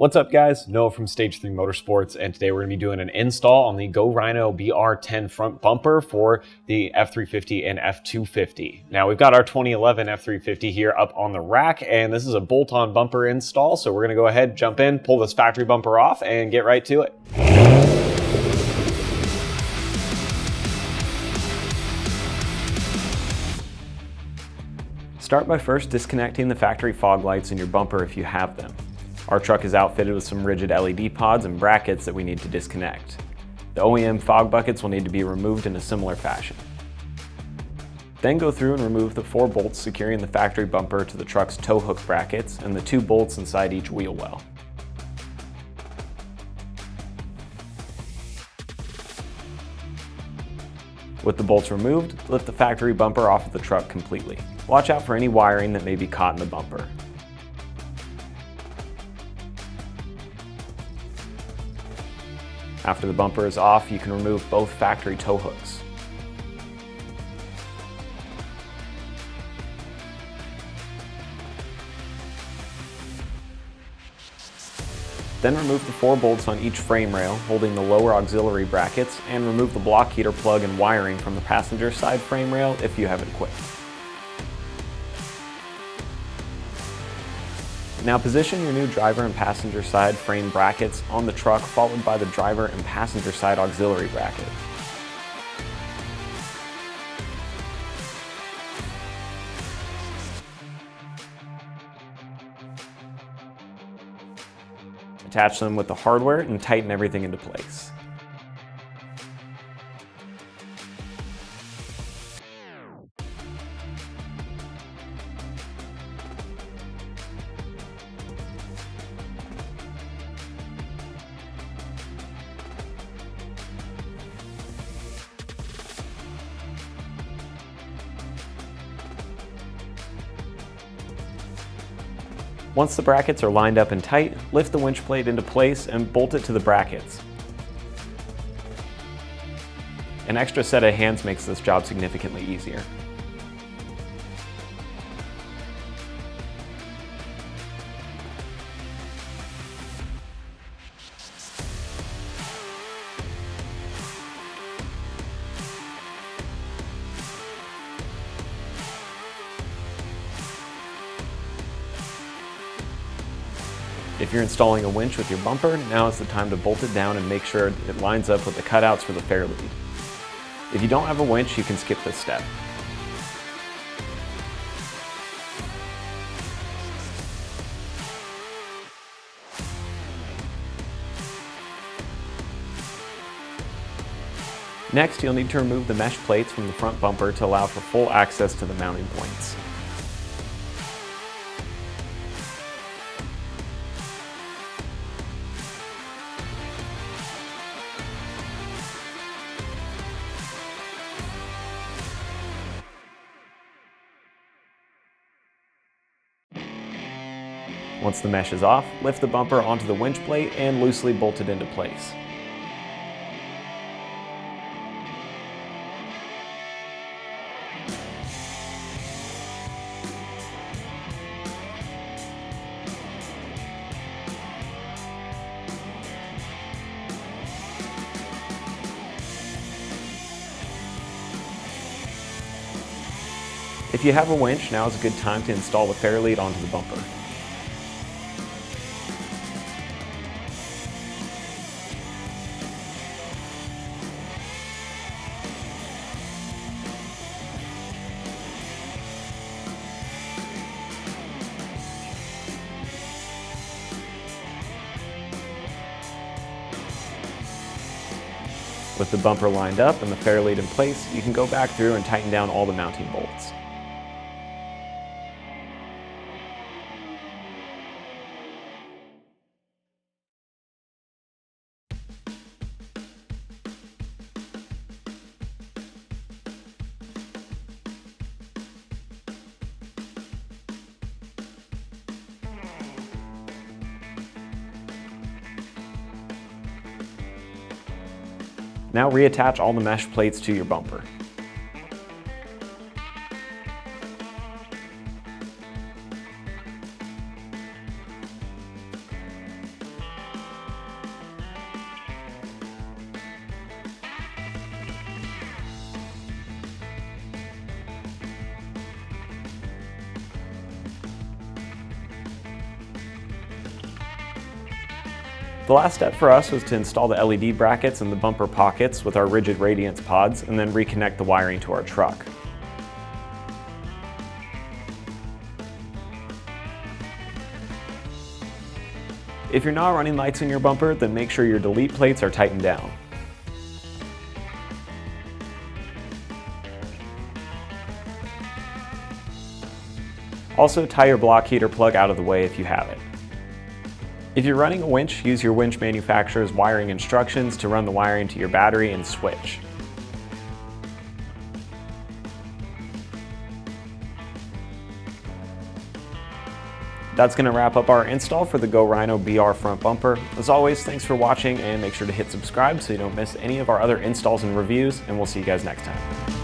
What's up guys, Noah from Stage 3 Motorsports, and today we're going to be doing an install on the Rhino BR10 front bumper for the F350 and F250. Now we've got our 2011 F350 here up on the rack, and this is a bolt-on bumper install, so we're going to go ahead, jump in, pull this factory bumper off, and get right to it. Start by first disconnecting the factory fog lights in your bumper if you have them. Our truck is outfitted with some rigid LED pods and brackets that we need to disconnect. The OEM fog buckets will need to be removed in a similar fashion. Then go through and remove the 4 bolts securing the factory bumper to the truck's tow hook brackets and the 2 bolts inside each wheel well. With the bolts removed, lift the factory bumper off of the truck completely. Watch out for any wiring that may be caught in the bumper. After the bumper is off, you can remove both factory tow hooks. Then remove the 4 bolts on each frame rail, holding the lower auxiliary brackets, and remove the block heater plug and wiring from the passenger side frame rail if you have it equipped. Now position your new driver and passenger side frame brackets on the truck, followed by the driver and passenger side auxiliary bracket. Attach them with the hardware and tighten everything into place. Once the brackets are lined up and tight, lift the winch plate into place and bolt it to the brackets. An extra set of hands makes this job significantly easier. If you're installing a winch with your bumper, now is the time to bolt it down and make sure it lines up with the cutouts for the fair lead. If you don't have a winch, you can skip this step. Next, you'll need to remove the mesh plates from the front bumper to allow for full access to the mounting points. Once the mesh is off, lift the bumper onto the winch plate and loosely bolt it into place. If you have a winch, now is a good time to install the fair lead onto the bumper. With the bumper lined up and the fair lead in place, you can go back through and tighten down all the mounting bolts. Now reattach all the mesh plates to your bumper. The last step for us was to install the LED brackets in the bumper pockets with our rigid radiance pods and then reconnect the wiring to our truck. If you're not running lights in your bumper, then make sure your delete plates are tightened down. Also, tie your block heater plug out of the way if you have it. If you're running a winch, use your winch manufacturer's wiring instructions to run the wiring to your battery and switch. That's going to wrap up our install for the Rhino BR front bumper. As always, thanks for watching and make sure to hit subscribe so you don't miss any of our other installs and reviews, and we'll see you guys next time.